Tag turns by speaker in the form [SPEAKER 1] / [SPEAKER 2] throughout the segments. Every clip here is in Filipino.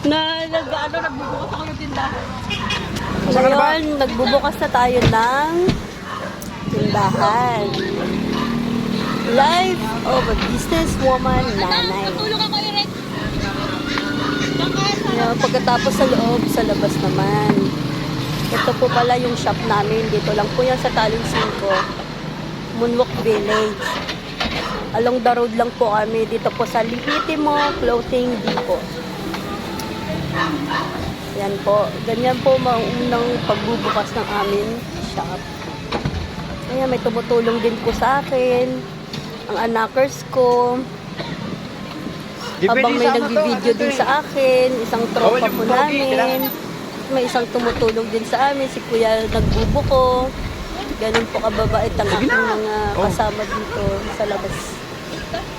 [SPEAKER 1] Nagbubukas ako ng tindahan.
[SPEAKER 2] Ngayon, nagbubukas na tayo ng tindahan. Life of a businesswoman nanay.
[SPEAKER 1] Tutulong ako i-rent.
[SPEAKER 2] Ngayon, pagkatapos sa loob, sa labas naman. Ito po pala yung shop namin. Dito lang po yan sa Talon 5, Moonwalk Village. Along the road lang po kami. Dito po sa Lihitimo Clothing Depot. Yan po. Ganyan po maunang pagbubukas ng amin shop. Ayan, may tumutulong din po sa akin. Ang anakers ko. Habang may nag-video din sa akin. Isang tropa po namin. May isang tumutulong din sa amin. Si Kuya nagbubuko. Ganun po kababait ang aking mga kasama dito sa labas.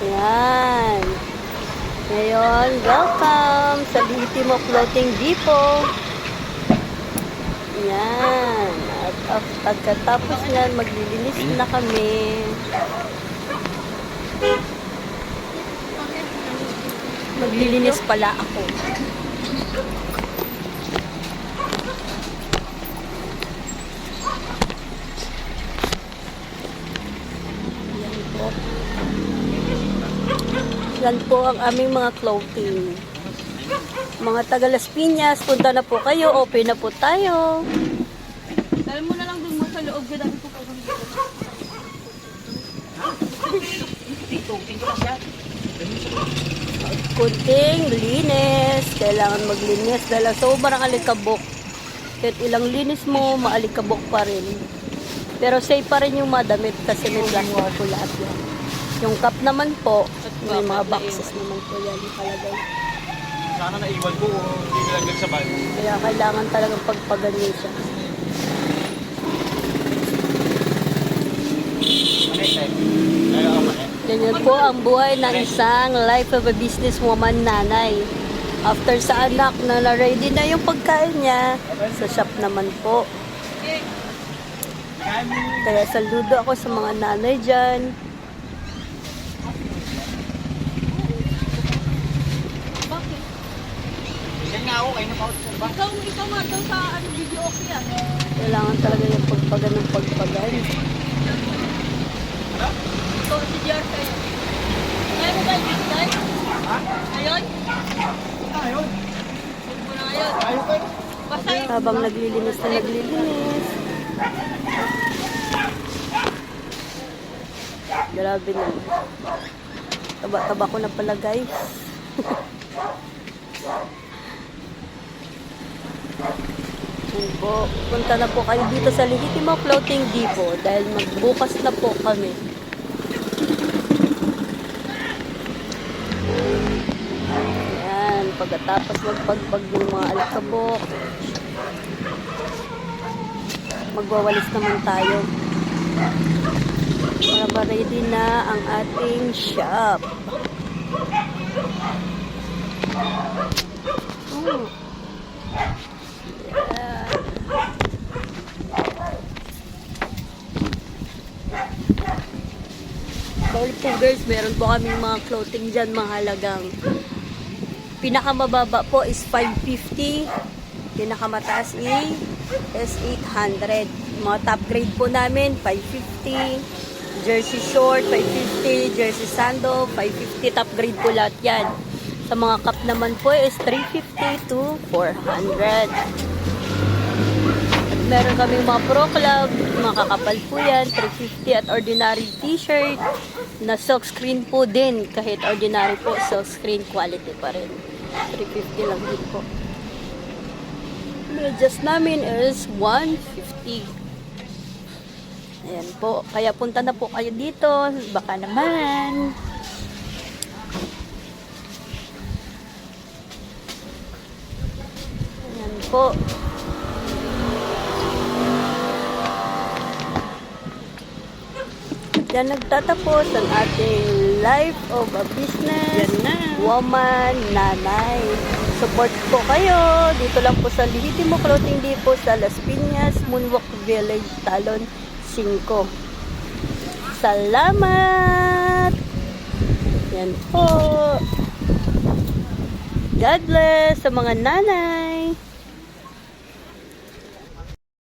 [SPEAKER 2] Ayan. Ngayon, welcome sa Lihitimo Clothing Depot. Ayan. At pagkatapos nyan, maglilinis na kami. Maglilinis pala ako. Ayan po. Yan po ang aming mga clothing. Mga taga Las Piñas, punta na po kayo. Open na po tayo.
[SPEAKER 1] Dahil mo na lang dun mo sa loob. Gadami po po.
[SPEAKER 2] Kunting linis. Kailangan maglinis dahil sobrang alikabok. Kahit ilang linis mo, maalikabok pa rin. Pero safe pa rin yung madamit kasi may plastic po lahat yan. Yung cup naman po, may mga boxes naman po yan ikalagay.
[SPEAKER 3] Sana naiwan ko, hindi nilaglag sa bag.
[SPEAKER 2] Kaya kailangan talagang pagpaganyan siya. Ganyan po ang buhay ng isang life of a businesswoman nanay. After sa anak na na-ready na yung pagkain niya, sa shop naman po. Kaya saludo ako sa mga nanay dyan.
[SPEAKER 1] Bakit?
[SPEAKER 3] Yan nga ako, kayo na pa ako sa bag.
[SPEAKER 1] Ikaw nga daw sa video okay ah.
[SPEAKER 2] Kailangan talaga yung pagpagan ng pagpagan.
[SPEAKER 1] Ito si Jar sa'yo. Kaya mo ba yung bigay?
[SPEAKER 3] Ha?
[SPEAKER 1] Ngayon?
[SPEAKER 3] Ayun.
[SPEAKER 1] Huwag mo na ngayon.
[SPEAKER 3] Ayun kayo.
[SPEAKER 1] Basta yun.
[SPEAKER 2] Habang naglilinis na naglilinis. Grabe na. Taba-taba ko na pala guys. Yan po. Punta na po kayo dito sa Lihitimo Clothing Depot dahil magbukas na po kami. Yan. Pagkatapos magpagbag ng mga alikabok, magwawalis naman tayo. Para ba ready na ang ating shop. Yeah. Bawal po guys, meron po kaming mga clothing dyan, mga halagang. Pinakamababa po is 550. Pinakamataas is 800. Mga top grade po namin, 550. Jersey short, 550. Jersey sando, 550. Top grade po lahat yan. Sa mga cup naman po is 350 to 400. At meron kaming mga pro club, mga kakapal po yan, 350 at ordinary t-shirt na silk screen po din. Kahit ordinary po, silk screen quality pa rin. 350 lang din po. Adjust namin is 150. Ayan po. Kaya punta na po kayo dito. Baka naman. Ayan po. Yan nagtatapos ang ating life of a business woman nanay. Support po kayo. Dito lang po sa Lihitimo Clothing Depot sa Las Piñas, Moonwalk Village, Talon 5. Salamat! Yan po. God bless sa mga nanay.